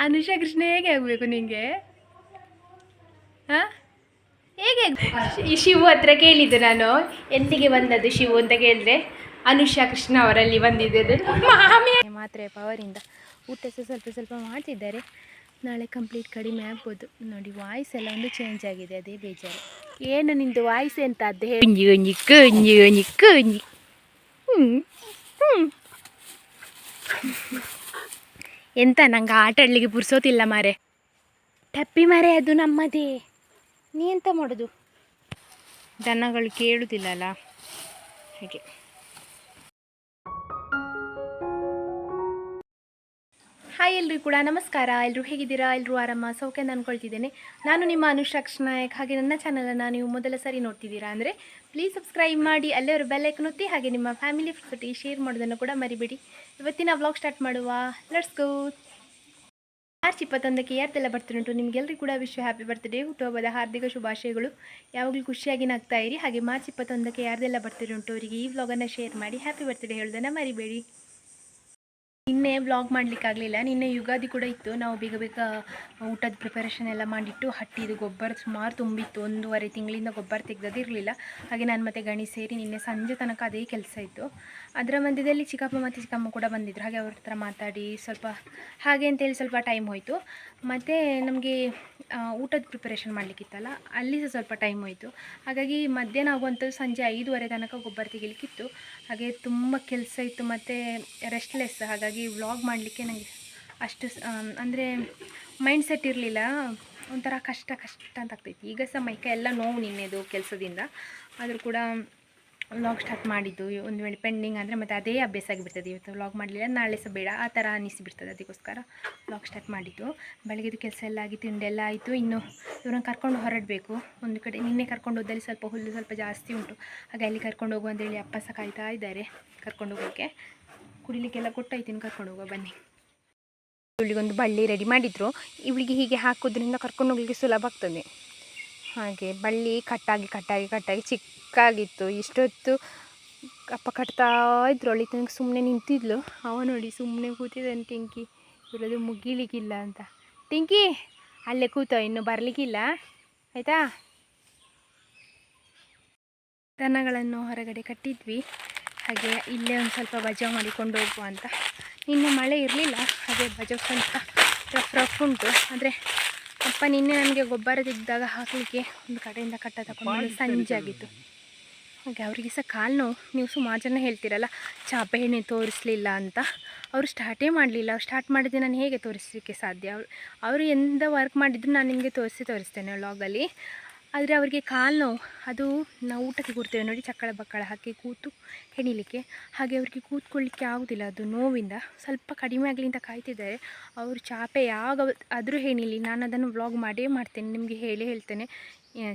ಅನುಷಾ ಕೃಷ್ಣ ಹೇಗೆ ಆಗಬೇಕು ನಿಂಗೆ? ಹಾಂ, ಹೇಗೆ ಈ ಶಿವು ಹತ್ರ ಕೇಳಿದ್ದೆ ನಾನು, ಎಂದಿಗೆ ಬಂದದ್ದು ಶಿವು ಅಂತ ಕೇಳಿದ್ರೆ ಅನುಷಾ ಕೃಷ್ಣ ಅವರಲ್ಲಿ ಬಂದಿದ್ದೆ. ಮಾಮಿ ಮಾತ್ರೆ ಪವರಿಂದ ಊಟ ಸ್ವಲ್ಪ ಸ್ವಲ್ಪ ಮಾಡ್ತಿದ್ದಾರೆ. ನಾಳೆ ಕಂಪ್ಲೀಟ್ ಕಡಿಮೆ ಆಗ್ಬೋದು ನೋಡಿ. ವಾಯ್ಸ್ ಎಲ್ಲ ಒಂದು ಚೇಂಜ್ ಆಗಿದೆ, ಅದೇ ಬೇಜಾರು. ಏನು ನಿಂದು ವಾಯ್ಸ್ ಎಂತ ಅದು ಹೇಳಿ. ಕುಂಜಿ ಎಂತ ನಂಗೆ ಆಟ ಆಡಲಿಕ್ಕೆ ಪುರ್ಸೋತಿಲ್ಲ ಮಾರೆ. ಟಪ್ಪಿ ಮಾರೆ, ಅದು ನಮ್ಮದೇ. ನೀ ಎಂತ ಮಾಡೋದು? ದನಗಳು ಕೇಳುವುದಿಲ್ಲಲ್ಲ ಹಾಗೆ. ಹಾಯ್ ಎಲ್ರಿಗೂ ಕೂಡ ನಮಸ್ಕಾರ. ಎಲ್ಲರೂ ಹೇಗಿದ್ದೀರಾ? ಎಲ್ಲರೂ ಆರಾಮ ಸೌಖ್ಯ ಅಂತ ಅಂದ್ಕೊಳ್ತಿದ್ದೇನೆ. ನಾನು ನಿಮ್ಮ ಅನುಷಾ ಕೃಷ್ಣ ನಾಯಕ್. ಹಾಗೆ ನನ್ನ ಚಾನಲನ್ನು ನೀವು ಮೊದಲ ಸರಿ ನೋಡ್ತಿದ್ದೀರಾ ಅಂದರೆ ಪ್ಲೀಸ್ ಸಬ್ಸ್ಕ್ರೈಬ್ ಮಾಡಿ, ಅಲ್ಲೇ ಅವರು ಬೆಲ್ ಐಕಾನ್ ಒತ್ತಿ, ಹಾಗೆ ನಿಮ್ಮ ಫ್ಯಾಮಿಲಿ ಜೊತೆ ಶೇರ್ ಮಾಡೋದನ್ನು ಕೂಡ ಮರಿಬೇಡಿ. ಇವತ್ತಿನ ವ್ಲಾಗ್ ಸ್ಟಾರ್ಟ್ ಮಾಡುವ. Let's go. ಮಾರ್ಚ್ 21ಕ್ಕೆ ಯಾರ್ದೆಲ್ಲ ಬರ್ತ್ಡೇ ಉಂಟು ನಿಮಗೆಲ್ಲರಿಗೂ ಕೂಡ ವಿಶ್ ಹ್ಯಾಪಿ ಬರ್ತ್ಡೇ, ಹುಟ್ಟುಹಬ್ಬದ ಹಾರ್ದಿಕ ಶುಭಾಶಯಗಳು. ಯಾವಾಗಲೂ ಖುಷಿಯಾಗಿ ನಗ್ತಾ ಇರಿ. ಹಾಗೆ ಮಾರ್ಚ್ 21ಕ್ಕೆ ಯಾರ್ದೆಲ್ಲ ಬರ್ತ್ಡೇ ಉಂಟು ಅವರಿಗೆ ಈ ವ್ಲಾಗನ್ನು ಶೇರ್ ಮಾಡಿ ಹ್ಯಾಪಿ ಬರ್ತ್ಡೇ ಹೇಳೋದನ್ನು ಮರಿಬೇಡಿ. ನಿನ್ನೆ ವ್ಲಾಗ್ ಮಾಡಲಿಕ್ಕಾಗಲಿಲ್ಲ. ನಿನ್ನೆ ಯುಗಾದಿ ಕೂಡ ಇತ್ತು. ನಾವು ಬೇಗ ಬೇಗ ಊಟದ ಪ್ರಿಪರೇಷನ್ ಎಲ್ಲ ಮಾಡಿಟ್ಟು ಹಟ್ಟಿದು ಗೊಬ್ಬರ ಸುಮಾರು ತುಂಬಿತ್ತು. 1.5 ತಿಂಗಳಿಂದ ಗೊಬ್ಬರ ತೆಗೆದಿರಲಿಲ್ಲ. ಹಾಗೆ ನಾನು ಮತ್ತು ಗಣಿ ಸೇರಿ ನಿನ್ನೆ ಸಂಜೆ ತನಕ ಅದೇ ಕೆಲಸ ಇತ್ತು. ಅದರ ಮಧ್ಯದಲ್ಲಿ ಚಿಕ್ಕಪ್ಪ ಮತ್ತು ಚಿಕ್ಕಮ್ಮ ಕೂಡ ಬಂದಿದ್ದರು. ಹಾಗೆ ಅವ್ರ ಹತ್ರ ಮಾತಾಡಿ ಸ್ವಲ್ಪ ಹಾಗೆ ಅಂತೇಳಿ ಸ್ವಲ್ಪ ಟೈಮ್ ಹೋಯಿತು. ಮತ್ತು ನಮಗೆ ಊಟದ ಪ್ರಿಪರೇಷನ್ ಮಾಡಲಿಕ್ಕಿತ್ತಲ್ಲ, ಅಲ್ಲಿ ಸಹ ಸ್ವಲ್ಪ ಟೈಮ್ ಹೋಯಿತು. ಹಾಗಾಗಿ ಮಧ್ಯಾಹ್ನ ಆಗುವಂಥದ್ದು ಸಂಜೆ 5:30 ತನಕ ಗೊಬ್ಬರ ತೆಗಿಲಿಕ್ಕಿತ್ತು. ಹಾಗೆ ತುಂಬ ಕೆಲಸ ಇತ್ತು ಮತ್ತು ರೆಸ್ಟ್ಲೆಸ್. ಹಾಗಾಗಿ ವ್ಲಾಗ್ ಮಾಡಲಿಕ್ಕೆ ನನಗೆ ಅಷ್ಟು ಅಂದರೆ ಮೈಂಡ್ ಸೆಟ್ ಇರಲಿಲ್ಲ. ಒಂಥರ ಕಷ್ಟ ಅಂತ ಆಗ್ತೈತಿ. ಈಗ ಸಹ ಮೈಕೈ ಎಲ್ಲ ನೋವು ನಿನ್ನೆದು ಕೆಲಸದಿಂದ. ಆದರೂ ಕೂಡ ವ್ಲಾಗ್ ಸ್ಟಾರ್ಟ್ ಮಾಡಿದ್ದು. ಒಂದು ವೇಳೆ ಪೆಂಡಿಂಗ್ ಅಂದರೆ ಮತ್ತು ಅದೇ ಅಭ್ಯಾಸ ಆಗಿಬಿಡ್ತದೆ. ಇವತ್ತು ವ್ಲಾಗ್ ಮಾಡಲಿಲ್ಲ, ನಾಳೆ ಸಹ ಬೇಡ ಆ ಥರ ಅನ್ನಿಸಿಬಿಡ್ತದೆ. ಅದಕ್ಕೋಸ್ಕರ ವ್ಲಾಗ್ ಸ್ಟಾರ್ಟ್ ಮಾಡಿದ್ದು. ಬೆಳಗ್ಗೆದು ಕೆಲಸ ಎಲ್ಲ ಆಗಿ ತಿಂಡೆಲ್ಲ ಆಯಿತು. ಇನ್ನು ಇವ್ರನ್ನ ಕರ್ಕೊಂಡು ಹೊರಡಬೇಕು ಒಂದು ಕಡೆ. ನಿನ್ನೆ ಕರ್ಕೊಂಡು ಹೋದಲ್ಲಿ ಸ್ವಲ್ಪ ಹುಲ್ಲು ಸ್ವಲ್ಪ ಜಾಸ್ತಿ ಉಂಟು. ಹಾಗೆ ಅಲ್ಲಿ ಕರ್ಕೊಂಡು ಹೋಗು ಅಂತೇಳಿ ಅಪ್ಪ ಸಹ ಕಾಯ್ತಾ ಇದ್ದಾರೆ. ಕರ್ಕೊಂಡು ಹೋಗೋಕ್ಕೆ ಕುಡಿಲಿಕ್ಕೆಲ್ಲ ಕೊಟ್ಟಾಯ್ತೀನಿ, ಕರ್ಕೊಂಡು ಹೋಗೋ ಬನ್ನಿ. ಇವಳಿಗೊಂದು ಬಳ್ಳಿ ರೆಡಿ ಮಾಡಿದರು. ಇವಳಿಗೆ ಹೀಗೆ ಹಾಕೋದ್ರಿಂದ ಕರ್ಕೊಂಡು ಹೋಗ್ಲಿಕ್ಕೆ ಸುಲಭ ಆಗ್ತದೆ. ಹಾಗೆ ಬಳ್ಳಿ ಕಟ್ಟಾಗಿ ಚಿಕ್ಕಾಗಿತ್ತು. ಇಷ್ಟೊತ್ತು ಅಪ್ಪ ಕಟ್ತಾ ಇದ್ರು. ಅವಳಿ ತನಕ ಸುಮ್ಮನೆ ನಿಂತಿದ್ಲು. ಅವ ನೋಡಿ ಸುಮ್ಮನೆ ಕೂತಿದ್ದಾನೆ. ಟಿಂಕಿ ಇವರದು ಮುಗಿಲಿಕ್ಕಿಲ್ಲ ಅಂತ. ಟಿಂಕಿ ಅಲ್ಲೇ ಕೂತ, ಇನ್ನು ಬರಲಿಕ್ಕಿಲ್ಲ ಆಯಿತಾ. ದನಗಳನ್ನು ಹೊರಗಡೆ ಕಟ್ಟಿದ್ವಿ. ಹಾಗೆ ಇಲ್ಲೇ ಒಂದು ಸ್ವಲ್ಪ ಬಜಾವ್ ಮಾಡಿಕೊಂಡು ಹೋಗುವ ಅಂತ. ನಿನ್ನೆ ಮಳೆ ಇರಲಿಲ್ಲ, ಹಾಗೆ ಬಜಾವ್ ಸ್ವಲ್ಪ ರಫ್ ಉಂಟು. ಆದರೆ ಅಪ್ಪ ನಿನ್ನೆ ನನಗೆ ಗೊಬ್ಬರ ತೆಗೆದಾಗ ಹಾಕಲಿಕ್ಕೆ ಒಂದು ಕಡೆಯಿಂದ ಕಟ್ಟ ತಗೊಂಡು ಸಂಜೆ ಆಗಿತ್ತು. ಹಾಗೆ ಅವರಿಗೆ ಸಹ ಕಾಲು ನೋವು. ನೀವು ಸುಮಾರು ಜನ ಹೇಳ್ತೀರಲ್ಲ ಚಾಪೆ ಎಣ್ಣೆ ತೋರಿಸಲಿಲ್ಲ ಅಂತ. ಅವರು ಸ್ಟಾರ್ಟೇ ಮಾಡಲಿಲ್ಲ. ಸ್ಟಾರ್ಟ್ ಮಾಡಿದರೆ ನಾನು ಹೇಗೆ ತೋರಿಸಲಿಕ್ಕೆ ಸಾಧ್ಯ? ಅವರು ಎಂತ ವರ್ಕ್ ಮಾಡಿದ್ರು ನಾನು ನಿಮಗೆ ತೋರಿಸ್ತೇನೆ ವ್ಲಾಗಲ್ಲಿ. ಆದರೆ ಅವರಿಗೆ ಕಾಲು ನೋವು. ಅದು ನಾವು ಊಟಕ್ಕೆ ಕೂರ್ತೇವೆ ನೋಡಿ, ಚಕ್ಕಳ ಬಕ್ಕಳ ಹಾಕಿ ಕೂತು ಹೆಣಿಲಿಕ್ಕೆ. ಹಾಗೆ ಅವರಿಗೆ ಕೂತ್ಕೊಳ್ಳಿಕ್ಕೆ ಆಗೋದಿಲ್ಲ, ಅದು ನೋವಿಂದ. ಸ್ವಲ್ಪ ಕಡಿಮೆ ಆಗಲಿ ಅಂತ ಕಾಯ್ತಿದ್ದಾರೆ. ಅವರು ಚಾಪೆ ಯಾವಾಗ ಆದರೂ ಹೆಣಿಲಿ, ನಾನು ಅದನ್ನು ವ್ಲಾಗ್ ಮಾಡೇ ಮಾಡ್ತೇನೆ. ನಿಮಗೆ ಹೇಳ್ತೇನೆ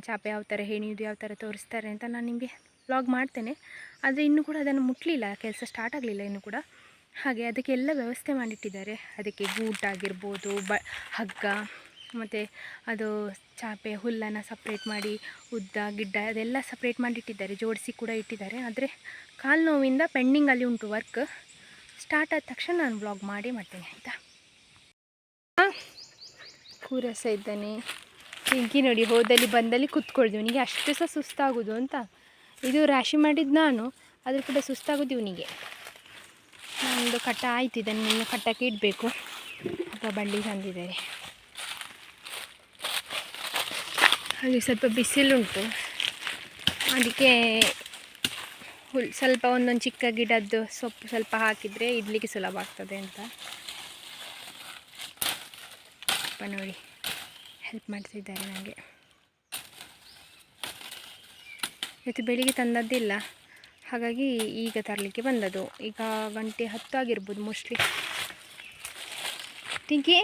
ಚಾಪೆ ಯಾವ ಥರ ಹೆಣಿಯೋದು, ಯಾವ ಥರ ತೋರಿಸ್ತಾರೆ ಅಂತ ನಾನು ನಿಮಗೆ ವ್ಲಾಗ್ ಮಾಡ್ತೇನೆ. ಆದರೆ ಇನ್ನೂ ಕೂಡ ಅದನ್ನು ಮುಟ್ಟಲಿಲ್ಲ, ಕೆಲಸ ಸ್ಟಾರ್ಟ್ ಆಗಲಿಲ್ಲ ಇನ್ನೂ ಕೂಡ. ಹಾಗೆ ಅದಕ್ಕೆಲ್ಲ ವ್ಯವಸ್ಥೆ ಮಾಡಿಟ್ಟಿದ್ದಾರೆ. ಅದಕ್ಕೆ ಗೂಟಾಗಿರ್ಬೋದು, ಹಗ್ಗ ಮತ್ತು ಅದು ಚಾಪೆ ಹುಲ್ಲನ್ನು ಸಪ್ರೇಟ್ ಮಾಡಿ, ಉದ್ದ ಗಿಡ್ಡ ಅದೆಲ್ಲ ಸಪ್ರೇಟ್ ಮಾಡಿಟ್ಟಿದ್ದಾರೆ. ಜೋಡಿಸಿ ಕೂಡ ಇಟ್ಟಿದ್ದಾರೆ. ಆದರೆ ಕಾಲು ನೋವಿಂದ ಪೆಂಡಿಂಗಲ್ಲಿ ಉಂಟು ವರ್ಕ್. ಸ್ಟಾರ್ಟ್ ಆದ ತಕ್ಷಣ ನಾನು ವ್ಲಾಗ್ ಮಾಡೇ ಮಾಡ್ತೇನೆ ಆಯಿತಾ. ಕೂರಸ ಇದ್ದಾನೆ ಪಿಂಕಿ ನೋಡಿ. ಹೋದಲ್ಲಿ ಬಂದಲ್ಲಿ ಕೂತ್ಕೊಳ್ದು. ಇವನಿಗೆ ಅಷ್ಟು ಸಹ ಸುಸ್ತಾಗೋದು ಅಂತ. ಇದು ರಾಶಿ ಮಾಡಿದ್ದು ನಾನು, ಆದರೂ ಕೂಡ ಸುಸ್ತಾಗೋದು ಇವನಿಗೆ. ನಾನೊಂದು ಕಟ್ಟ ಆಯ್ತು, ಇದನ್ನು ಇನ್ನು ಕಟ್ಟಕ್ಕೆ ಇಡಬೇಕು. ಅಥವಾ ಬಳ್ಳಿ ತಂದಿದ್ದಾರೆ. ಹಾಗೆ ಸ್ವಲ್ಪ ಬಿಸಿಲುಂಟು, ಅದಕ್ಕೆ ಸ್ವಲ್ಪ ಒಂದೊಂದು ಚಿಕ್ಕ ಗಿಡದ್ದು ಸೊಪ್ಪು ಸ್ವಲ್ಪ ಹಾಕಿದರೆ ಇಡಲಿಕ್ಕೆ ಸುಲಭ ಆಗ್ತದೆ ಅಂತ ಅಪ್ಪ ನೋಡಿ ಹೆಲ್ಪ್ ಮಾಡ್ತಿದ್ದಾರೆ ನನಗೆ. ಇವತ್ತು ಬೆಳಿಗ್ಗೆ ತಂದದ್ದಿಲ್ಲ, ಹಾಗಾಗಿ ಈಗ ತರಲಿಕ್ಕೆ ಬಂದದ್ದು. ಈಗ 10:10 ಆಗಿರ್ಬೋದು ಮೋಸ್ಟ್ಲಿ. ಟಿಂಕಿ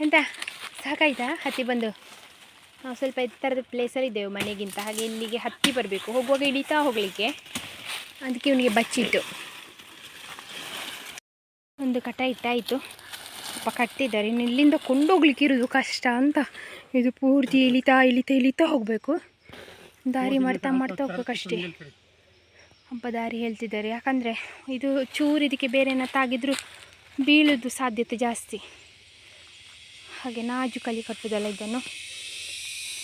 ಎಂತ ಸಾಕಾಯ್ತಾ ಹತ್ತಿ ಬಂದು? ನಾವು ಸ್ವಲ್ಪ ಎತ್ತರದ ಪ್ಲೇಸಲ್ಲಿ ಇದ್ದೇವೆ ಮನೆಗಿಂತ. ಹಾಗೆ ಇಲ್ಲಿಗೆ ಹತ್ತಿ ಬರಬೇಕು, ಹೋಗುವಾಗ ಇಳಿತಾ ಹೋಗಲಿಕ್ಕೆ. ಅದಕ್ಕೆ ಇವನಿಗೆ ಬಚ್ಚಿಟ್ಟು ಒಂದು ಕಟ ಇಟ್ಟಾಯಿತು. ಸ್ವಲ್ಪ ಕಟ್ಟಿದ್ದಾರೆ. ಇನ್ನು ಇಲ್ಲಿಂದ ಕೊಂಡೋಗ್ಲಿಕ್ಕೆ ಇರೋದು ಕಷ್ಟ ಅಂತ. ಇದು ಪೂರ್ತಿ ಇಳಿತಾ ಹೋಗಬೇಕು. ದಾರಿ ಮಾಡ್ತಾ ಹೋಗ್ಬೇಕಷ್ಟೇ. ಹಬ್ಬ ದಾರಿ ಹೇಳ್ತಿದ್ದಾರೆ. ಯಾಕಂದರೆ ಇದು ಚೂರು ಇದಕ್ಕೆ ಬೇರೆ ತಾಗಿದ್ರೂ ಬೀಳೋದು ಸಾಧ್ಯತೆ ಜಾಸ್ತಿ. ಹಾಗೆ ನಾಜೂಕಲ್ಲಿ ಕಟ್ಟುವುದಲ್ಲ ಇದನ್ನು.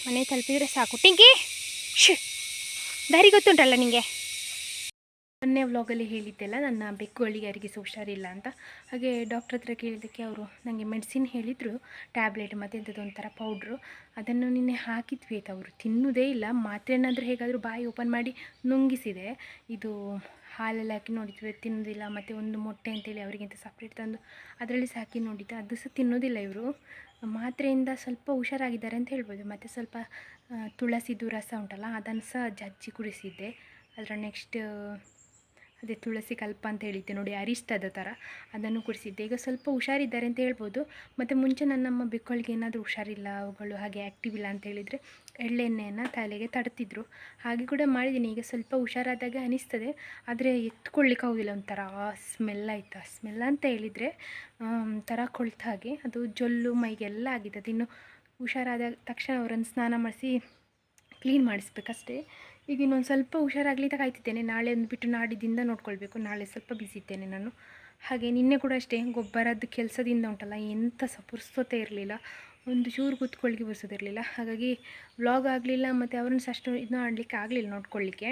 ಮನೆ ತಲುಪಿದರೆ ಸಾಕು. ಟಿಂಕಿ ಶ್ ದಾರಿ ಗೊತ್ತುಂಟಲ್ಲ ನಿಮಗೆ. ಮೊನ್ನೆ ವ್ಲಾಗಲ್ಲಿ ಹೇಳಿದ್ದೆಲ್ಲ ನನ್ನ ಬೆಕ್ಕುಗಳಿಗೆ ಯಾರಿಗೆ ಸಹ ಹುಷಾರಿಲ್ಲ ಅಂತ. ಹಾಗೆ ಡಾಕ್ಟ್ರ್ ಹತ್ರ ಕೇಳಿದ್ದಕ್ಕೆ ಅವರು ನನಗೆ ಮೆಡಿಸಿನ್ ಹೇಳಿದರು, ಟ್ಯಾಬ್ಲೆಟ್ ಮತ್ತು ಎಂಥದ್ದು ಒಂಥರ ಪೌಡ್ರು. ಅದನ್ನು ನಿನ್ನೆ ಹಾಕಿದ್ವಿ ಆಯ್ತು. ಅವರು ತಿನ್ನೋದೇ ಇಲ್ಲ. ಮಾತ್ರೆನಾದರೂ ಹೇಗಾದರೂ ಬಾಯಿ ಓಪನ್ ಮಾಡಿ ನುಂಗಿಸಿದೆ. ಇದು ಹಾಲೆಲ್ಲ ಹಾಕಿ ನೋಡಿದ್ವಿ, ತಿನ್ನೋದಿಲ್ಲ. ಮತ್ತು ಒಂದು ಮೊಟ್ಟೆ ಅಂತೇಳಿ ಅವರಿಗಿಂತ ಸಪ್ರೇಟ್ ತಂದು ಅದರಲ್ಲಿ ಸಹ ಹಾಕಿ ನೋಡಿದ್ದೆ, ಅದು ಸಹ ತಿನ್ನೋದಿಲ್ಲ ಇವರು. ಮಾತ್ರೆಯಿಂದ ಸ್ವಲ್ಪ ಹುಷಾರಾಗಿದ್ದಾರೆ ಅಂತ ಹೇಳ್ಬೋದು. ಮತ್ತು ಸ್ವಲ್ಪ ತುಳಸಿದು ರಸ ಉಂಟಲ್ಲ, ಅದನ್ನು ಸಹ ಜಜ್ಜಿ ಕುಡಿಸಿದ್ದೆ. ಅದರ ನೆಕ್ಸ್ಟ್ ಅದೇ ತುಳಸಿ ಕಲ್ಪ ಅಂತ ಹೇಳಿದ್ದೆ ನೋಡಿ, ಅರಿಷ್ಟದ ಥರ, ಅದನ್ನು ಕುಡಿಸಿದ್ದೆ. ಈಗ ಸ್ವಲ್ಪ ಹುಷಾರಿದ್ದಾರೆ ಅಂತ ಹೇಳ್ಬೋದು. ಮತ್ತು ಮುಂಚೆ ನನ್ನಮ್ಮ ಬೆಕ್ಕುಗಳಿಗೆ ಏನಾದರೂ ಹುಷಾರಿಲ್ಲ, ಅವುಗಳು ಹಾಗೆ ಆ್ಯಕ್ಟಿವ್ ಇಲ್ಲ ಅಂತ ಹೇಳಿದರೆ ಎಳ್ಳೆಣ್ಣೆಯನ್ನು ತಲೆಗೆ ತಡ್ತಿದ್ರು. ಹಾಗೆ ಕೂಡ ಮಾಡಿದ್ದೀನಿ. ಈಗ ಸ್ವಲ್ಪ ಹುಷಾರಾದಾಗ ಅನಿಸ್ತದೆ, ಆದರೆ ಎತ್ಕೊಳ್ಳಿಕ್ಕೆ ಆಗೋದಿಲ್ಲ. ಒಂಥರ ಸ್ಮೆಲ್ ಆಯಿತಾ, ಸ್ಮೆಲ್ ಅಂತ ಹೇಳಿದರೆ ಒಂಥರ ಕೊಳ್ತ ಹಾಗೆ, ಅದು ಜೊಲ್ಲು ಮೈಗೆಲ್ಲ ಆಗಿದೆ. ಅದು ಇನ್ನು ಹುಷಾರಾದ ತಕ್ಷಣ ಅವರನ್ನು ಸ್ನಾನ ಮಾಡಿಸಿ ಕ್ಲೀನ್ ಮಾಡಿಸ್ಬೇಕಷ್ಟೇ. ಈಗ ಇನ್ನೊಂದು ಸ್ವಲ್ಪ ಹುಷಾರಾಗಲಿ ಅಂತ ಕಾಯ್ತಿದ್ದೇನೆ. ನಾಳೆ ಒಂದು ಬಿಟ್ಟು ನಾಡಿದ್ದಿಂದ ನೋಡ್ಕೊಳ್ಬೇಕು. ನಾಳೆ ಸ್ವಲ್ಪ ಬಿಸಿ ಇದ್ದೇನೆ ನಾನು. ಹಾಗೆ ನಿನ್ನೆ ಕೂಡ ಅಷ್ಟೇ, ಗೊಬ್ಬರದ್ದು ಕೆಲಸದಿಂದ ಉಂಟಲ್ಲ, ಎಂಥ ಸಹ ಪುರ್ಸೊತ್ತೇ ಇರಲಿಲ್ಲ, ಒಂದು ಚೂರು ಕೂತ್ಕೊಳ್ಳಿಕ್ಕೆ ಪುರ್ಸೋದಿರಲಿಲ್ಲ. ಹಾಗಾಗಿ ವ್ಲಾಗ್ ಆಗಲಿಲ್ಲ, ಮತ್ತು ಅವ್ರನ್ನ ಸಹ ಅಷ್ಟು ಇದನ್ನ ಆಡಲಿಕ್ಕೆ ಆಗಲಿಲ್ಲ ನೋಡ್ಕೊಳ್ಳಿಕ್ಕೆ.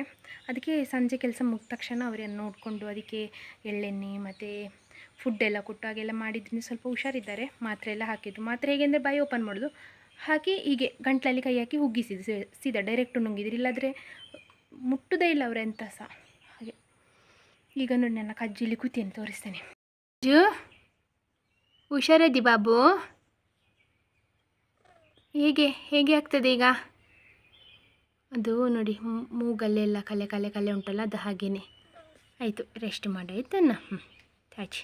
ಅದಕ್ಕೆ ಸಂಜೆ ಕೆಲಸ ಮುಗಿದ ತಕ್ಷಣ ಅವರನ್ನು ನೋಡಿಕೊಂಡು ಅದಕ್ಕೆ ಎಳ್ಳೆಣ್ಣೆ ಮತ್ತು ಫುಡ್ಡೆಲ್ಲ ಕೊಟ್ಟು ಹಾಗೆಲ್ಲ ಮಾಡಿದ್ರಿಂದ ಸ್ವಲ್ಪ ಹುಷಾರಿದ್ದಾರೆ. ಮಾತ್ರೆ ಎಲ್ಲ ಹಾಕಿದ್ದು. ಮಾತ್ರೆ ಹೇಗೆ ಅಂದರೆ ಬಾಯಿ ಓಪನ್ ಮಾಡೋದು, ಹಾಕಿ ಹೀಗೆ ಗಂಟ್ಲಲ್ಲಿ ಕೈ ಹಾಕಿ ಹುಗ್ಗಿಸಿದ್ದು, ಸೀದಾ ಡೈರೆಕ್ಟು ನುಂಗಿದ್ರು. ಇಲ್ಲಾಂದರೆ ಮುಟ್ಟುವುದೇ ಇಲ್ಲ ಅವರು ಎಂಥ ಸಹ. ಹಾಗೆ ಈಗ ನೋಡಿ ನನ್ನ ಕಜ್ಜಿಲಿ ಕೂತಿಯನ್ನು ತೋರಿಸ್ತೇನೆ. ಜೂ ಹುಷಾರಿದ್ದಿ ಬಾಬು? ಹೇಗೆ ಆಗ್ತದೆ ಈಗ? ಅದು ನೋಡಿ ಮೂಗಲ್ಲೆಲ್ಲ ಕಲೆ ಕಲೆ ಕಲೆ ಉಂಟಲ್ಲ, ಅದು ಹಾಗೇ ಆಯಿತು. ರೆಸ್ಟ್ ಮಾಡಾಯ್ತನ್ನ. ಚಾಚಿ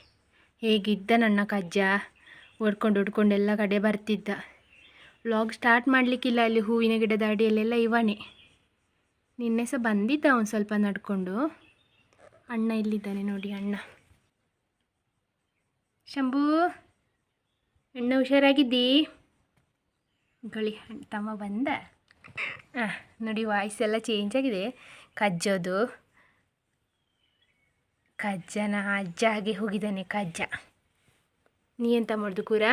ಹೇಗಿದ್ದ ನನ್ನ ಕಜ್ಜ, ಓಡ್ಕೊಂಡು ಎಲ್ಲ ಕಡೆ ಬರ್ತಿದ್ದ. ವ್ಲಾಗ್ ಸ್ಟಾರ್ಟ್ ಮಾಡಲಿಕ್ಕಿಲ್ಲ, ಅಲ್ಲಿ ಹೂವಿನ ಗಿಡದ ಅಡಿಯಲ್ಲೆಲ್ಲ ಇವನೇ. ನಿನ್ನೆ ಸಹ ಬಂದಿದ್ದ ಒಂದು ಸ್ವಲ್ಪ ನಡ್ಕೊಂಡು. ಅಣ್ಣ ಇಲ್ಲಿದ್ದಾನೆ ನೋಡಿ, ಅಣ್ಣ ಶಂಭು. ಅಣ್ಣ ಹುಷಾರಾಗಿದ್ದಿ? ಗಳಿ ತಮ್ಮ ಬಂದ. ನೋಡಿ ವಾಯ್ಸ್ ಎಲ್ಲ ಚೇಂಜ್ ಆಗಿದೆ. ಕಜ್ಜೋದು, ಕಜ್ಜನ ಅಜ್ಜ ಹಾಗೆ ಹೋಗಿದ್ದಾನೆ ಕಜ್ಜ. ನೀ ಎಂತ ಮಾಡೋದು ಕೂರ?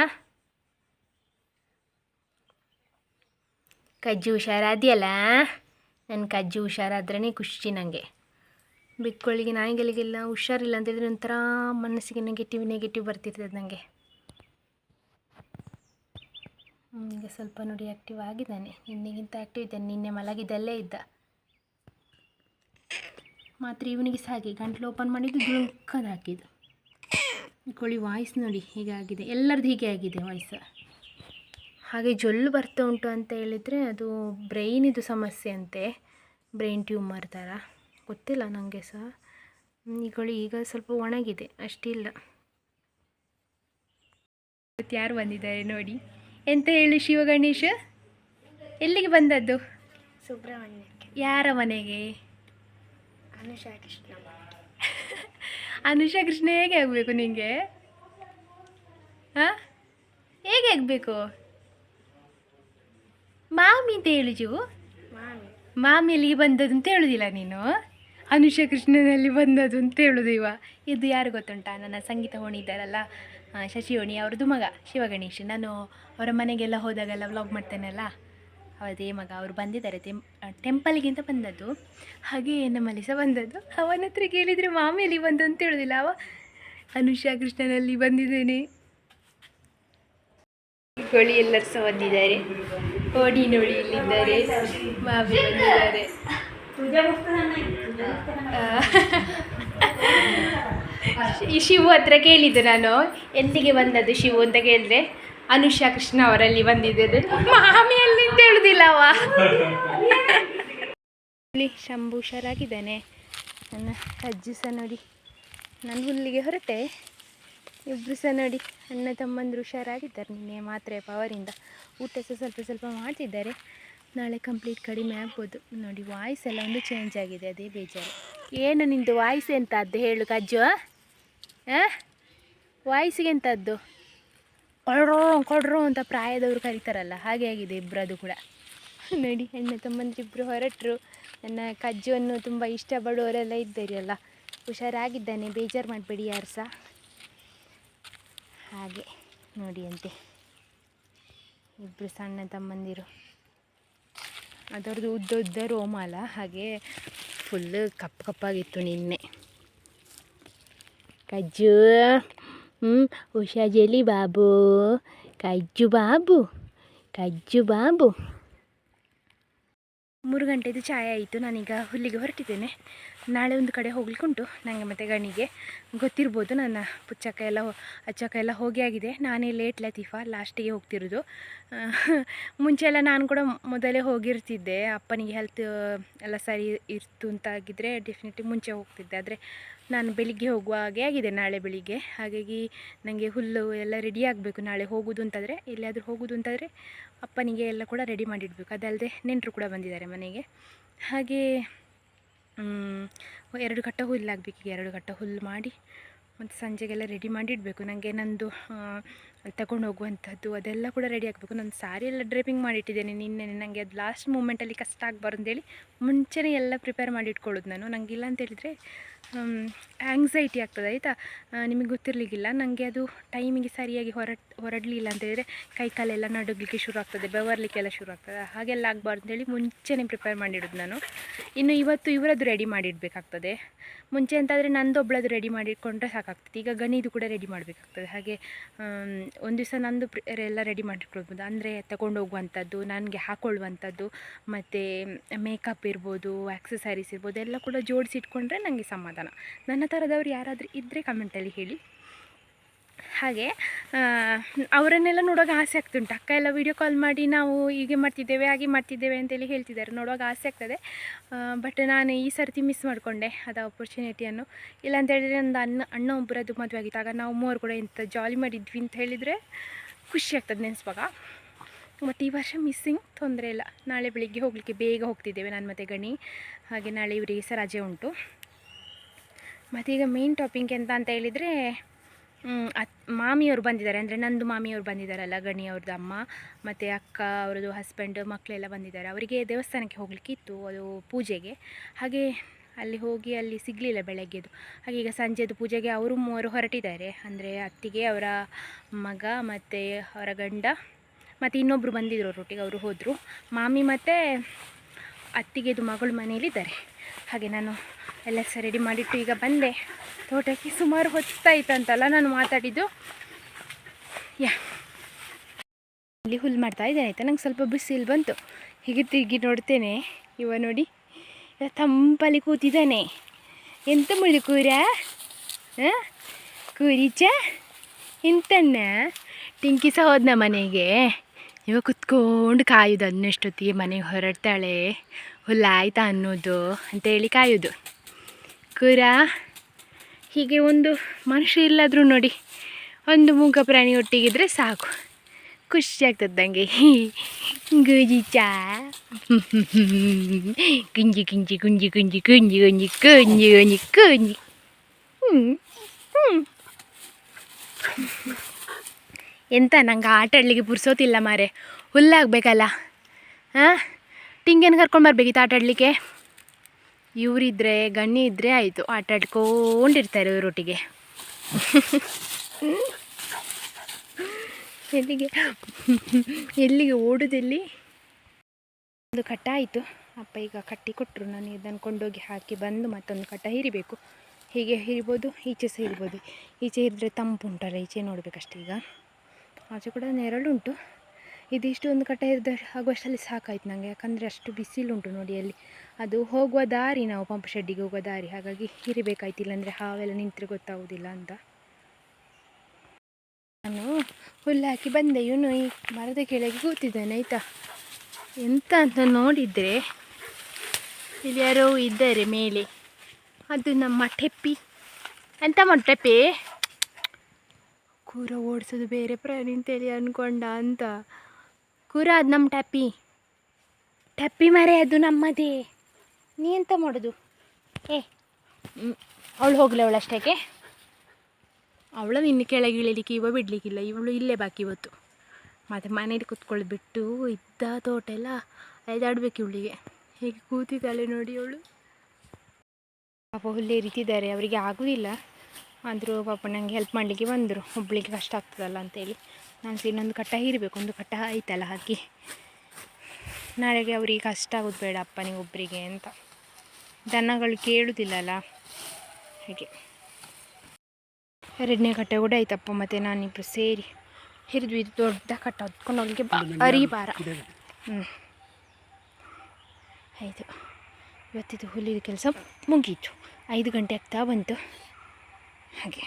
ಕಜ್ಜಿ ಹುಷಾರಾದ್ಯಲ್ಲ? ನನ್ನ ಕಜ್ಜಿ ಹುಷಾರಾದ್ರೇ ಖುಷಿ ನನಗೆ. ಬೆಕ್ಕುಗಳಿಗೆ ನಾಯಿಗಳಿಗೆಲ್ಲ ಹುಷಾರಿಲ್ಲ ಅಂತೇಳಿದ್ರೆ ಒಂಥರ ಮನಸ್ಸಿಗೆ ನೆಗೆಟಿವ್ ಬರ್ತಿರ್ತದೆ ನನಗೆ. ಈಗ ಸ್ವಲ್ಪ ನೋಡಿ ಆ್ಯಕ್ಟಿವ್ ಆಗಿದ್ದಾನೆ, ನಿನ್ನೆಗಿಂತ ಆ್ಯಕ್ಟಿವ್ ಇದ್ದಾನೆ. ನಿನ್ನೆ ಮಲಗಿದ್ದಲ್ಲೇ ಇದ್ದ. ಮಾತ್ರ ಇವನಿಗೆ ಸಹ ಹಾಗೆ ಗಂಟ್ಲು ಓಪನ್ ಮಾಡಿದ್ದು ದುಳುಕದು ಹಾಕಿದ್ದು. ಕೋಳಿ ವಾಯ್ಸ್ ನೋಡಿ ಹೀಗಾಗಿದೆ, ಎಲ್ಲರದ್ದು ಹೀಗೆ ಆಗಿದೆ ವಾಯ್ಸ್. ಹಾಗೆ ಜೊಲ್ಲು ಬರ್ತಾ ಉಂಟು ಅಂತ ಹೇಳಿದರೆ ಅದು ಬ್ರೈನಿದು ಸಮಸ್ಯೆ ಅಂತೆ, ಬ್ರೈನ್ ಟ್ಯೂಮರ್ ಥರ. ಗೊತ್ತಿಲ್ಲ ನನಗೆ ಸಹ. ಈಗ ಸ್ವಲ್ಪ ಒಣಗಿದೆ, ಅಷ್ಟಿಲ್ಲ. ಇವತ್ತು ಯಾರು ಬಂದಿದ್ದಾರೆ ನೋಡಿ. ಎಂತ ಹೇಳು ಶಿವಗಣೇಶ? ಎಲ್ಲಿಗೆ ಬಂದದ್ದು? ಸುಬ್ರಹ್ಮಣ್ಯಕ್ಕೆ. ಯಾರ ಮನೆಗೆ? ಅನುಷಾ ಕೃಷ್ಣ. ಅನುಷಾ ಕೃಷ್ಣ ಹೇಗೆ ಆಗಬೇಕು ನಿನಗೆ? ಹಾಂ, ಹೇಗೆ ಆಗಬೇಕು? ಮಾಮಿ ಅಂತ ಹೇಳು ಜೀವು. ಮಾಮಿ ಎಲ್ಲಿಗೆ ಬಂದದ್ದು ಅಂತ ಹೇಳುವುದಿಲ್ಲ ನೀನು. ಅನುಷಾ ಕೃಷ್ಣನಲ್ಲಿ ಬಂದದ್ದು ಅಂತ ಹೇಳೋದು ಇವ. ಇದು ಯಾರು ಗೊತ್ತುಂಟಾ? ನನ್ನ ಸಂಗೀತ ಓಣಿ ಇದ್ದಾರಲ್ಲ, ಶಶಿ ಓಣಿ ಅವ್ರದ್ದು ಮಗ ಶಿವಗಣೇಶ್. ನಾನು ಅವರ ಮನೆಗೆಲ್ಲ ಹೋದಾಗೆಲ್ಲ ವ್ಲಾಗ್ ಮಾಡ್ತೇನಲ್ಲ, ಅದೇ ಮಗ. ಅವರು ಬಂದಿದ್ದಾರೆ ಟೆಂಪಲ್ಗಿಂತ ಬಂದದ್ದು. ಹಾಗೆ ನಮ್ಮಲ್ಲಿ ಸಹ ಬಂದದ್ದು. ಅವನ ಹತ್ರ ಕೇಳಿದರೆ ಮಾಮಿಯಲ್ಲಿ ಬಂದು ಅಂತ ಹೇಳೋದಿಲ್ಲ ಅವ. ಅನುಷಾ ಕೃಷ್ಣನಲ್ಲಿ ಬಂದಿದ್ದೇನೆ. ಕೋಳಿ ಎಲ್ಲರೂ ಸಹ ಬಂದಿದ್ದಾರೆ. ಓಡಿ ನೋಡಿ ಇಲ್ಲಿದ್ದಾರೆ, ಮಾಮಿ ಬಂದಿದ್ದಾರೆ. ಈ ಶಿವು ಹತ್ರ ಕೇಳಿದ್ದೆ ನಾನು, ಎಲ್ಲಿಗೆ ಬಂದದ್ದು ಶಿವು ಅಂತ ಕೇಳಿದ್ರೆ ಅನುಷಾ ಕೃಷ್ಣ ಅವರಲ್ಲಿ ಬಂದಿದ್ದೆ. ಮಾಮಿಯಲ್ಲಿ ಅಂತ ಹೇಳುದಿಲ್ಲ ಅವ. ಇಲ್ಲಿ ಶಂಭು ಹುಷಾರಾಗಿದ್ದಾನೆ. ನನ್ನ ಅಜ್ಜಿ ಸಹ ನೋಡಿ, ನಾನು ಹುಲ್ಲಿಗೆ ಹೊರಟೆ. ಇಬ್ಬರು ಸಹ ನೋಡಿ ಅಣ್ಣ ತಮ್ಮಂದರು ಹುಷಾರಾಗಿದ್ದಾರೆ. ನಿನ್ನೆ ಮಾತ್ರೆ ಪವರಿಂದ ಊಟ ಸಹ ಸ್ವಲ್ಪ ಮಾಡ್ತಿದ್ದಾರೆ. ನಾಳೆ ಕಂಪ್ಲೀಟ್ ಕಡಿಮೆ ಆಗ್ಬೋದು. ನೋಡಿ ವಾಯ್ಸ್ ಎಲ್ಲ ಒಂದು ಚೇಂಜ್ ಆಗಿದೆ, ಅದೇ ಬೇಜಾರು. ಏನು ನಿಂದು ವಾಯ್ಸ್ ಎಂಥದ್ದು ಹೇಳು ಕಜ್ಜು? ವಾಯ್ಸಿಗೆ ಎಂಥದ್ದು? ಕೊಡ್ರೋ ಅಂತ ಪ್ರಾಯದವರು ಕರೀತಾರಲ್ಲ, ಹಾಗೆ ಆಗಿದೆ ಇಬ್ಬರದು ಕೂಡ. ನೋಡಿ ಅಣ್ಣ ತಮ್ಮಂದಿರಿಬ್ಬರು ಹೊರಟರು. ನನ್ನ ಕಜ್ಜುವನ್ನು ತುಂಬ ಇಷ್ಟಪಡುವವರೆಲ್ಲ ಇದ್ದಾರಲ್ಲ, ಹುಷಾರಾಗಿದ್ದಾನೆ, ಬೇಜಾರು ಮಾಡಬೇಡಿ ಯಾರು ಸಹ. ಹಾಗೆ ನೋಡಿ ಅಂತೆ. ಇಬ್ಬರು ಸಣ್ಣ ತಮ್ಮಂದಿರು. ಅದರದ್ದು ಉದ್ದ ಉದ್ದ ರೋಮಾಲ, ಹಾಗೆ ಫುಲ್ಲು ಕಪ್ಪಾಗಿತ್ತು ನಿನ್ನೆ. ಕಜ್ಜು ಉಷಾ ಜೆಲಿ ಬಾಬು, ಕಜ್ಜು ಬಾಬು, ಕಜ್ಜು ಬಾಬು. 3 ಗಂಟೆದು ಚಾಯ ಆಯಿತು. ನಾನೀಗ ಹುಲ್ಲಿಗೆ ಹೊರಟಿದ್ದೇನೆ. ನಾಳೆ ಒಂದು ಕಡೆ ಹೋಗ್ಲಿಕ್ಕೆ ಉಂಟು ನನಗೆ ಮತ್ತು ಗಣಿಗೆ. ಗೊತ್ತಿರ್ಬೋದು, ನನ್ನ ಪುಚ್ಚಕ್ಕ ಎಲ್ಲ ಅಚ್ಚಕ್ಕ ಎಲ್ಲ ಹೋಗಿ ಆಗಿದೆ. ನಾನೇ ಲೇಟ್ ಲತೀಫಾ, ಲಾಸ್ಟಿಗೆ ಹೋಗ್ತಿರೋದು. ಮುಂಚೆ ಎಲ್ಲ ನಾನು ಕೂಡ ಮೊದಲೇ ಹೋಗಿರ್ತಿದ್ದೆ. ಅಪ್ಪನಿಗೆ ಹೆಲ್ತ್ ಎಲ್ಲ ಸರಿ ಇರ್ತು ಅಂತಾಗಿದ್ದರೆ ಡೆಫಿನೆಟ್ಲಿ ಮುಂಚೆ ಹೋಗ್ತಿದ್ದೆ. ಆದರೆ ನಾನು ಬೆಳಿಗ್ಗೆ ಹೋಗುವ ಹಾಗೆ ಆಗಿದೆ ನಾಳೆ ಬೆಳಿಗ್ಗೆ. ಹಾಗಾಗಿ ನನಗೆ ಹುಲ್ಲು ಎಲ್ಲ ರೆಡಿ ಆಗಬೇಕು ನಾಳೆ ಹೋಗೋದು ಅಂತಾದರೆ. ಎಲ್ಲಿಯಾದರೂ ಹೋಗೋದು ಅಂತಾದರೆ ಅಪ್ಪನಿಗೆ ಎಲ್ಲ ಕೂಡ ರೆಡಿ ಮಾಡಿಡಬೇಕು. ಅದಲ್ಲದೆ ನೆಂಟರು ಕೂಡ ಬಂದಿದ್ದಾರೆ ಮನೆಗೆ. ಹಾಗೆ 2 ಕಟ್ಟ ಹುಲ್ಲು ಆಗಬೇಕು. ಈಗ 2 ಕಟ್ಟ ಹುಲ್ಲು ಮಾಡಿ ಮತ್ತು ಸಂಜೆಗೆಲ್ಲ ರೆಡಿ ಮಾಡಿಡಬೇಕು. ನನಗೆ ನಂದು ತಗೊಂಡು ಹೋಗುವಂಥದ್ದು ಅದೆಲ್ಲ ಕೂಡ ರೆಡಿ ಆಗಬೇಕು. ನಾನು ಸಾರಿ ಎಲ್ಲ ಡ್ರೈಪಿಂಗ್ ಮಾಡಿಟ್ಟಿದ್ದೇನೆ ನಿನ್ನೆ. ನನಗೆ ಅದು ಲಾಸ್ಟ್ ಮೂಮೆಂಟಲ್ಲಿ ಕಷ್ಟ ಆಗಬಾರ್ದು ಅಂತೇಳಿ ಮುಂಚೆನೇ ಎಲ್ಲ ಪ್ರಿಪೇರ್ ಮಾಡಿ ಇಟ್ಕೊಳ್ಳೋದು ನಾನು. ನನಗೆ ಇಲ್ಲ ಅಂತೇಳಿದರೆ ಆ್ಯಂಗ್ಸೈಟಿ ಆಗ್ತದೆ ಆಯಿತಾ. ನಿಮಗೆ ಗೊತ್ತಿರಲಿಕ್ಕಿಲ್ಲ, ನನಗೆ ಅದು ಟೈಮಿಗೆ ಸರಿಯಾಗಿ ಹೊರಡಲಿಲ್ಲ ಅಂತೇಳಿದರೆ ಕೈ ಕಾಲೆಲ್ಲ ನಡುಗಲಿಕ್ಕೆ ಶುರು ಆಗ್ತದೆ, ಬೆವರ್ಲಿಕ್ಕೆಲ್ಲ ಶುರು ಆಗ್ತದೆ. ಹಾಗೆಲ್ಲ ಆಗಬಾರ್ದು ಅಂತೇಳಿ ಮುಂಚೆನೇ ಪ್ರಿಪೇರ್ ಮಾಡಿಡೋದು ನಾನು. ಇನ್ನು ಇವತ್ತು ಇವರದ್ದು ರೆಡಿ ಮಾಡಿಡಬೇಕಾಗ್ತದೆ. ಮುಂಚೆ ಅಂತಾದರೆ ನಂದೊಬ್ಳದ್ದು ರೆಡಿ ಮಾಡಿಟ್ಕೊಂಡ್ರೆ ಸಾಕಾಗ್ತದೆ. ಈಗ ಗಣಿದು ಕೂಡ ರೆಡಿ ಮಾಡಬೇಕಾಗ್ತದೆ. ಹಾಗೆ ಒಂದು ದಿವಸ ನಂದು ಎಲ್ಲ ರೆಡಿ ಮಾಡಿಟ್ಕೊಳ್ಬೋದು. ಅಂದರೆ ತಗೊಂಡು ಹೋಗುವಂಥದ್ದು, ನನಗೆ ಹಾಕ್ಕೊಳ್ಳುವಂಥದ್ದು, ಮತ್ತು ಮೇಕಪ್ ಇರ್ಬೋದು, ಆಕ್ಸೆಸರೀಸ್ ಇರ್ಬೋದು, ಎಲ್ಲ ಕೂಡ ಜೋಡಿಸಿಟ್ಕೊಂಡ್ರೆ ನನಗೆ ಸಮಾಧಾನ. ನನ್ನ ಥರದವ್ರು ಯಾರಾದರೂ ಇದ್ದರೆ ಕಮೆಂಟಲ್ಲಿ ಹೇಳಿ. ಹಾಗೆ ಅವರನ್ನೆಲ್ಲ ನೋಡುವಾಗ ಆಸೆ ಆಗ್ತುಂಟು. ಅಕ್ಕ ಎಲ್ಲ ವೀಡಿಯೋ ಕಾಲ್ ಮಾಡಿ ನಾವು ಹೀಗೆ ಮಾಡ್ತಿದ್ದೇವೆ ಹಾಗೆ ಮಾಡ್ತಿದ್ದೇವೆ ಅಂತೇಳಿ ಹೇಳ್ತಿದ್ದಾರೆ. ನೋಡುವಾಗ ಆಸೆ ಆಗ್ತದೆ. ಬಟ್ ನಾನು ಈ ಸರ್ತಿ ಮಿಸ್ ಮಾಡಿಕೊಂಡೆ ಅದು ಆಪರ್ಚುನಿಟಿಯನ್ನು. ಇಲ್ಲಾಂತೇಳಿದರೆ ನಂದು ಅಣ್ಣ ಒಬ್ಬರದ್ದು ಮದುವೆ ಆಗಿತ್ತು. ಆಗ ನಾವು 3 ಕೂಡ ಇಂಥ ಜಾಲಿ ಮಾಡಿದ್ವಿ ಅಂತ ಹೇಳಿದರೆ ಖುಷಿ ಆಗ್ತದೆ ನೆನೆಸುವಾಗ. ಮತ್ತು ಈ ವರ್ಷ ಮಿಸ್ಸಿಂಗ್, ತೊಂದರೆ ಇಲ್ಲ. ನಾಳೆ ಬೆಳಿಗ್ಗೆ ಹೋಗಲಿಕ್ಕೆ ಬೇಗ ಹೋಗ್ತಿದ್ದೇವೆ ನಾನು ಮತ್ತು ಗಣಿ. ಹಾಗೆ ನಾಳೆ ಇವರಿಗೆ ಸಹ ರಜೆ ಉಂಟು. ಮತ್ತು ಈಗ ಮೇನ್ ಟಾಪಿಕ್ ಎಂತ ಅಂತ ಹೇಳಿದರೆ, ಮಾಮಿಯವರು ಬಂದಿದ್ದಾರೆ. ಅಂದರೆ ನಂದು ಮಾಮಿಯವರು ಬಂದಿದ್ದಾರಲ್ಲ, ಗಣಿ ಅವ್ರದ್ದು ಅಮ್ಮ ಮತ್ತು ಅಕ್ಕ ಅವ್ರದ್ದು ಹಸ್ಬೆಂಡ್ ಮಕ್ಕಳೆಲ್ಲ ಬಂದಿದ್ದಾರೆ. ಅವರಿಗೆ ದೇವಸ್ಥಾನಕ್ಕೆ ಹೋಗಲಿಕ್ಕೆ ಇತ್ತು, ಅದು ಪೂಜೆಗೆ. ಹಾಗೆ ಅಲ್ಲಿ ಹೋಗಿ ಅಲ್ಲಿ ಸಿಗಲಿಲ್ಲ ಬೆಳಗ್ಗೆದು. ಹಾಗೆ ಈಗ ಸಂಜೆದು ಪೂಜೆಗೆ ಅವರು 3 ಹೊರಟಿದ್ದಾರೆ. ಅಂದರೆ ಅತ್ತಿಗೆ, ಅವರ ಮಗ ಮತ್ತು ಅವರ ಗಂಡ ಮತ್ತು ಇನ್ನೊಬ್ಬರು ಬಂದಿದ್ದರು ಅವರೊಟ್ಟಿಗೆ, ಅವರು ಹೋದರು. ಮಾಮಿ ಮತ್ತು ಅತ್ತಿಗೆದು ಮಗಳು ಮನೆಯಲ್ಲಿದ್ದಾರೆ. ಹಾಗೆ ನಾನು ಎಲ್ಲ ಸಹ ರೆಡಿ ಮಾಡಿಟ್ಟು ಈಗ ಬಂದೆ ತೋಟಕ್ಕೆ. ಸುಮಾರು ಹೊತ್ತಾಯ್ತಂತಲ್ಲ ನಾನು ಮಾತಾಡಿದ್ದು. ಇಲ್ಲಿ ಹುಲ್ಲು ಮಾಡ್ತಾ ಇದ್ದೇನೆ ಆಯಿತಾ. ನಂಗೆ ಸ್ವಲ್ಪ ಬಿಸಿಲು ಬಂತು. ಹೀಗೆ ತಿರುಗಿ ನೋಡ್ತೇನೆ, ಇವ ನೋಡಿ ತಂಪಲ್ಲಿ ಕೂತಿದ್ದಾನೆ. ಎಂತ ಮುಳ್ಳು ಕೂರ, ಕೂರಿಚ ಎಂತಣ್ಣ. ಟಿಂಕಿ ಸಹ ಹೋದ್ನ ಮನೆಗೆ. ಇವ ಕುತ್ಕೊಂಡು ಕಾಯೋದು ಅನ್ನೆಷ್ಟೊತ್ತಿಗೆ ಮನೆಗೆ ಹೊರಡ್ತಾಳೆ, ಹುಲ್ಲಾಯ್ತಾ ಅನ್ನೋದು ಅಂತೇಳಿ ಕಾಯೋದು. ಕೂರ ಹೀಗೆ ಒಂದು ಮನುಷ್ಯ ಇಲ್ಲಾದರೂ ನೋಡಿ, ಒಂದು ಮೂಕ ಪ್ರಾಣಿ ಒಟ್ಟಿಗಿದ್ರೆ ಸಾಕು, ಖುಷಿ ಆಗ್ತದೆ ನನಗೆ. ಗುಜಿಚ ಕುಂಜಿ ಕುಂಜಿ ಕುಂಜಿ ಕುಂಜಿ ಕುಂಜಿ ಕುಂಜಿ ಕುಂಜಿ ಕುಂಜಿ ಕುಂಜಿ. ಎಂತ ನಂಗೆ ಆಟ ಆಡಲಿಕ್ಕೆ ಪುರ್ಸೋತಿಲ್ಲ ಮಾರೆ, ಹುಲ್ಲಾಗಬೇಕಲ್ಲ. ಟಿಂಗೇನು ಕರ್ಕೊಂಡು ಬರ್ಬೇಕಿತ್ತು ಆಟ ಆಡಲಿಕ್ಕೆ. ಇವರಿದ್ದರೆ ಗಣ್ಣಿ ಇದ್ದರೆ ಆಯಿತು, ಆಟ ಆಡ್ಕೊಂಡಿರ್ತಾರೆ ಇವರೊಟ್ಟಿಗೆ. ಎಲ್ಲಿಗೆ ಓಡೋದೆಲ್ಲಿ. ಒಂದು ಕಟ್ಟ ಆಯಿತು, ಅಪ್ಪ ಈಗ ಕಟ್ಟಿ ಕೊಟ್ಟರು. ನಾನು ಇದನ್ನು ಕೊಂಡೋಗಿ ಹಾಕಿ ಬಂದು ಮತ್ತೊಂದು ಕಟ್ಟ ಹಿರಿಬೇಕು. ಹೀಗೆ ಹಿರಿಬೋದು, ಈಚೆ ಸಹ ಹಿರಿಬೋದು. ಈಚೆ ಹಿರಿದ್ರೆ ತಂಪು ಉಂಟಲ್ಲ, ಈಚೆ ನೋಡಬೇಕಷ್ಟೇ. ಈಗ ಆಚೆ ಕೂಡ ನೆರಳುಂಟು. ಇದಿಷ್ಟು ಒಂದು ಕಟ್ಟ ಹಿರಿದ ಆಗುವಷ್ಟರಲ್ಲಿ ಸಾಕಾಯ್ತು ನನಗೆ. ಯಾಕಂದರೆ ಅಷ್ಟು ಬಿಸಿಲುಂಟು ನೋಡಿ ಅಲ್ಲಿ. ಅದು ಹೋಗುವ ದಾರಿ, ನಾವು ಪಂಪ್ ಶೆಡ್ಡಿಗೆ ಹೋಗುವ ದಾರಿ. ಹಾಗಾಗಿ ಹಿರಿಬೇಕಾಯ್ತು, ಇಲ್ಲಾಂದರೆ ಹಾವೆಲ್ಲ ನಿಂತರೆ ಗೊತ್ತಾಗೋದಿಲ್ಲ ಅಂತ. ನಾನು ಹುಲ್ಲು ಹಾಕಿ ಬಂದೆ. ಇವನು ಈ ಮರದ ಕೆಳಗೆ ಕೂತಿದ್ದಾನೆ ಆಯಿತಾ. ಎಂತ ಅಂತ ನೋಡಿದರೆ ಇಲ್ಲಿ ಯಾರೋ ಇದ್ದಾರೆ ಮೇಲೆ. ಅದು ನಮ್ಮ ಟೆಪ್ಪಿ. ಎಂತ ಮಾಡಿ ಟೆಪ್ಪಿ? ಕೂರ ಓಡಿಸೋದು ಬೇರೆ ಪ್ರಾಣಿ ಅಂತೇಳಿ ಅಂದ್ಕೊಂಡ ಅಂತ. ಕೂರ ಅದು ನಮ್ಮ ಟೆಪ್ಪಿ. ಟೆಪ್ಪಿ ಮರೆ ಅದು ನಮ್ಮದೇ. ನೀ ಎಂತ ಮಾಡೋದು? ಅವಳು ಹೋಗಲಿ, ಅವಳಷ್ಟಕ್ಕೆ. ಅವಳು ಇನ್ನು ಕೆಳಗೆ ಇಳಿಲಿಕ್ಕೆ ಇವ ಬಿಡಲಿಕ್ಕಿಲ್ಲ. ಇವಳು ಇಲ್ಲೇ ಬಾಕಿ ಇವತ್ತು. ಮತ್ತು ಮನೇಲಿ ಕೂತ್ಕೊಳ್ಳಿ ಬಿಟ್ಟು ಇದ್ದ ತೋಟ ಎಲ್ಲ ಎದಾಡಬೇಕು ಇವಳಿಗೆ. ಹೇಗೆ ಕೂತಿದ್ದಾಳೆ ನೋಡಿ ಅವಳು. ಪಾಪ ಹುಲ್ಲು ಎರಿತಿದ್ದಾರೆ, ಅವರಿಗೆ ಆಗೋದಿಲ್ಲ. ಆದರೂ ಪಾಪ ನನಗೆ ಹೆಲ್ಪ್ ಮಾಡಲಿಕ್ಕೆ ಬಂದರು, ಒಬ್ಬಳಿಗೆ ಕಷ್ಟ ಆಗ್ತದಲ್ಲ ಅಂತೇಳಿ. ನಾನು ಸಹ ಇನ್ನೊಂದು ಕಟ್ಟ ಹೀರಬೇಕು, ಒಂದು ಕಟ್ಟ ಆಯ್ತಲ್ಲ ಹಾಕಿ. ನಾಳೆಗೆ ಅವರಿಗೆ ಕಷ್ಟ ಆಗೋದು ಬೇಡ ಅಪ್ಪನಿಗೆ ಒಬ್ಬರಿಗೆ ಅಂತ. ದನಗಳು ಕೇಳುವುದಿಲ್ಲಲ್ಲ ಹಾಗೆ. ಎರಡನೇ ಕಟ್ಟೆ ಕೂಡ ಆಯ್ತಪ್ಪ, ಮತ್ತು ನಾನಿಬ್ಬರು ಸೇರಿ ಹಿರಿದ್ವಿ. ಇದು ದೊಡ್ಡ ಕಟ್ಟ ಹೊತ್ಕೊಂಡು ಹೋಗಲಿಕ್ಕೆ ಅರಿಬಾರ. ಆಯಿತು, ಇವತ್ತಿದ್ದು ಹುಲ್ಲಿದ ಕೆಲಸ ಮುಗೀತು. 5 ಗಂಟೆ ಆಗ್ತಾ ಬಂತು ಹಾಗೆ.